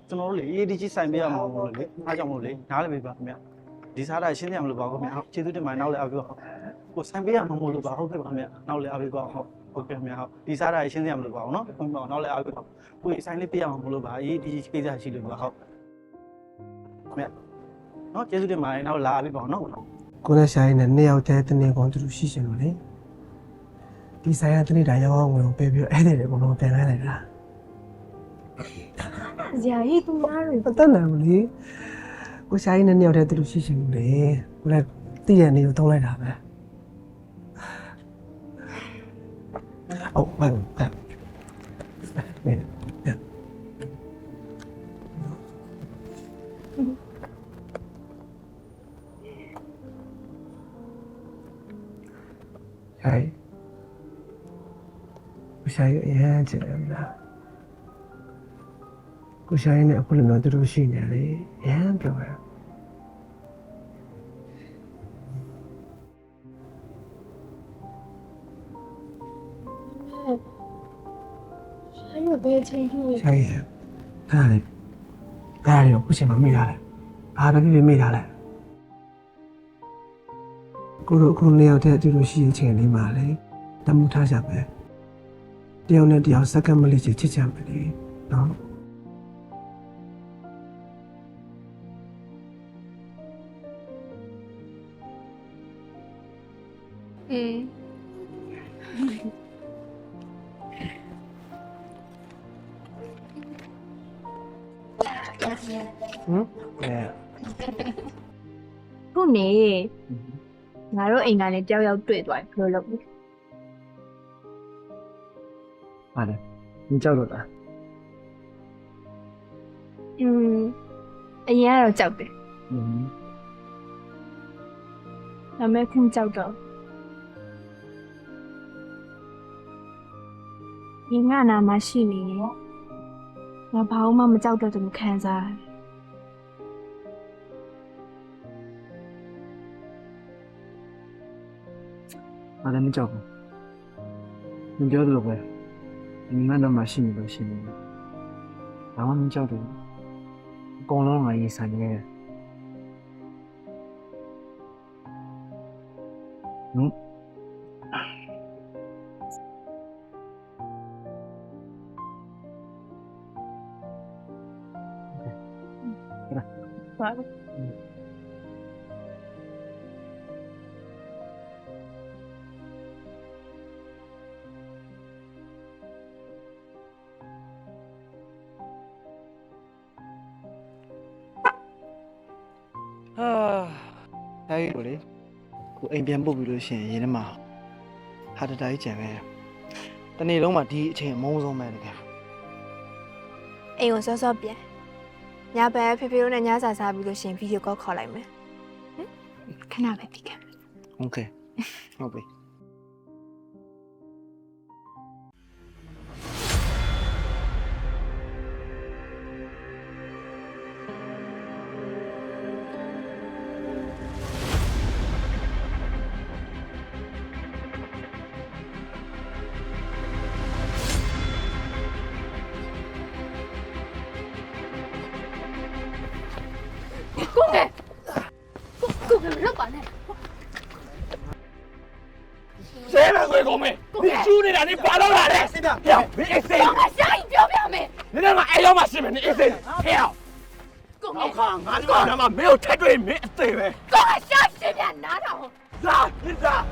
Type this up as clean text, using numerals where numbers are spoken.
ကျွန်တော်တို့လေအေးဒီကြီးဆိုင်ပေးရမှာမဟုတ်လို့လေအားကြောင့်မလို့လေနားလည်းပေးပါခင်ဗျဒီစားတာရှင်းပြမလို့ပါခင်ဗျကျေးဇူးတင်ပါတယ်နောက်လည်းအားပေးပါကိုဆိုင်ပေးရမှာမဟုတ်လို့ပါဟုတ်ကဲ့ပါခင်ဗျနောက်လည်းအားပေးပါဟုတ်ကဲ့ခင်ဗျဟုတ်ဒီစားတာရှင်းပြမလို့ပါအောင်နော်ဟုတ်ပါနောက်လည်းအားပေးပါကိုဆိုင်လေးပေးရမှာမလို့ပါအေးဒီကြီးကိစ္စရှိလို့ပါဟုတ်ခင်ဗျနော်ကျေးဇူးတင်ပါတယ်နောက်လာအားပေးပါနော်ကိုနဲ့ဆိုင်နဲ့နှစ်ယောက်တည်းတနေ့ကောင်တူရှိရှင်လို့လေဒီဆိုင်ကတနေ့တိုင်းရောက်ဝင်ပေးပြီးအဲ့ဒီလေကောင်တော့ပြန်လာလိုက်တာဇာကြီးသူများတွေ မတတ်နိုင်ဘူးလေကိုဆိုင်နဲ့နှစ်ယောက်တည်းတူရှိရှင်လို့လေကိုလည်းတည့်ရနေကိုတုံးလိုက်တာပဲအော်ဟုတ်ကိုဆိုင်အရင်ကျတယ်မလားကိုဆိုင်နဲ့အခုလည်းတူရှိနေလေအရင်ပြောရဆိုင်ရဘယ်ချိန်ကြီးလဲဆိုင်ရဒါလေဒါရောကိုဆိုင်မမိတာလေအားပဲပြမိတာလေကိုတို့အခုနေရောက်တဲ့အတူရှိရင်ချိန်လေးမှာလေတမှုထားကြပဲတယောက်နဲ့တယောက်စက္ကန့်မလေးချစ်ချင်မယ်လေနော်ခုနေငါတို့အိမ်ကလည်းတယောက်ယောက်တွေ့သွားပြီဘယ်လိုလုပ်လဲပါတယ်မကြောက်တော့လားအရင်ကတော့ကြောက်တယ်ဒါပေမဲ့ခုကြောက်တော့ဒီငါနာမရှိနေရင်ငါဘာမှမကြောက်တော့တယ်ခံစားအားလည်းမကြောက်ဘူးမပြောသလိုပဲဒီငါတော့မရှိနေလို့ရှိနေတယ်ဘာမှမကြောက်ဘူးအကုန်လုံးငါရေးဆိုင်နေတယ်ဘာတိုင်းကိုလေကိုအိမ်ပြန်ပို့ပြီးလို့ရှိရင်ရင်းထဲမှာဟာတတိုင်းကြံပဲတနေ့လုံးမှဒီအချိန်အမုန်းဆုံးပဲတကယ်အိမ်ကိုစောစောပြန်ညဘက်ဖေဖေတို့နဲ့ညစာစားပြီးလို့ရှင်ဗီဒီယိုကောခေါ်လိုက်မယ်ခဏပဲပြီးခဲ့မယ်โอเคဟုတ်ပြီကိုကလောက်ပါနဲ့谁来回公妹？你兄弟俩你拔到哪里？跳，你一谁？我下一表表妹，你他妈爱要嘛是没？你一谁？跳！我靠，俺他妈没有猜对，没对呗。我下随便拿到。啥？你啥？